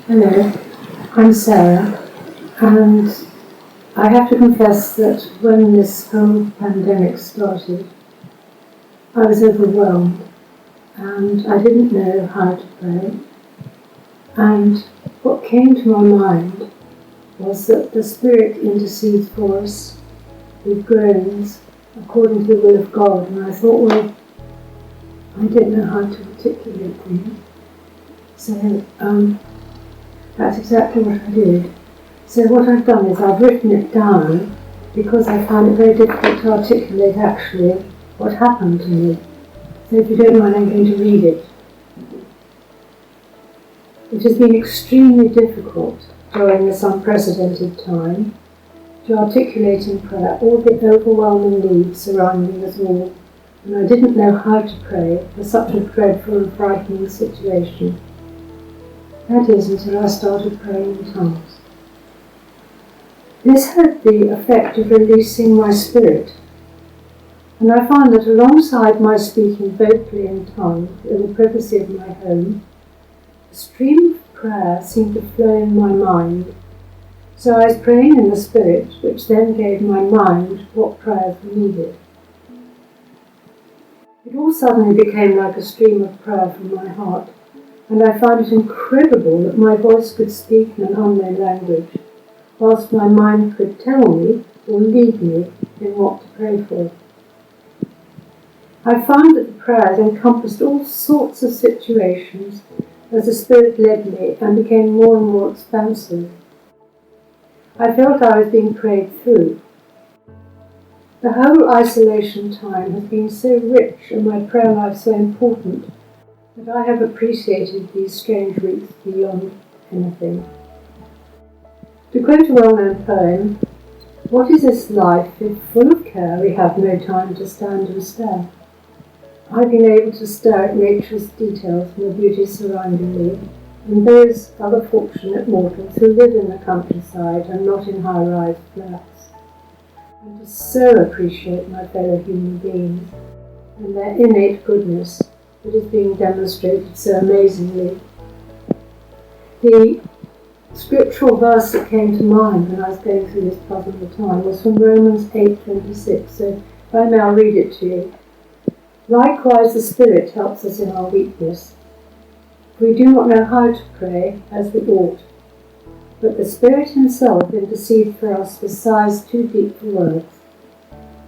Hello, I'm Sarah, and I have to confess that when this whole pandemic started, I was overwhelmed and I didn't know how to pray. And what came to my mind was that the Spirit intercedes for us with groans according to the will of God. And I thought, well, I don't know how to articulate things. So that's exactly what I did. So what I've done is I've written it down because I found it very difficult to articulate actually what happened to me. So if you don't mind, I'm going to read it. It has been extremely difficult during this unprecedented time to articulate in prayer all the overwhelming needs surrounding us all, and I didn't know how to pray for such a dreadful and frightening situation. That is, until I started praying in tongues. This had the effect of releasing my spirit, and I found that alongside my speaking vocally in tongues in the privacy of my home, a stream of prayer seemed to flow in my mind. So I was praying in the Spirit, which then gave my mind what prayers were needed. It all suddenly became like a stream of prayer from my heart, and I found it incredible that my voice could speak in an unknown language, whilst my mind could tell me or lead me in what to pray for. I found that the prayers encompassed all sorts of situations as the Spirit led me and became more and more expansive. I felt I was being prayed through. The whole isolation time has been so rich and my prayer life so important that I have appreciated these strange weeks beyond anything. To quote a well-known poem, "What is this life if full of care we have no time to stand and stare?" I've been able to stare at nature's details and the beauty surrounding me, and those other fortunate mortals who live in the countryside and not in high-rise flats, and to so appreciate my fellow human beings and their innate goodness that is being demonstrated so amazingly. The scriptural verse that came to mind when I was going through this puzzle at the time was from Romans 8:26, so if I may, I'll read it to you. "Likewise the Spirit helps us in our weakness. We do not know how to pray as we ought, but the Spirit himself intercedes for us with sighs too deep for words.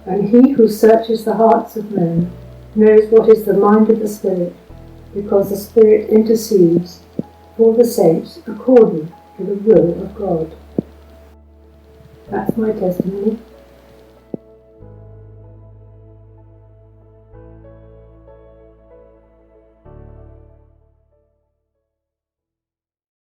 And he who searches the hearts of men knows what is the mind of the Spirit, because the Spirit intercedes for the saints according to the will of God." That's my testimony.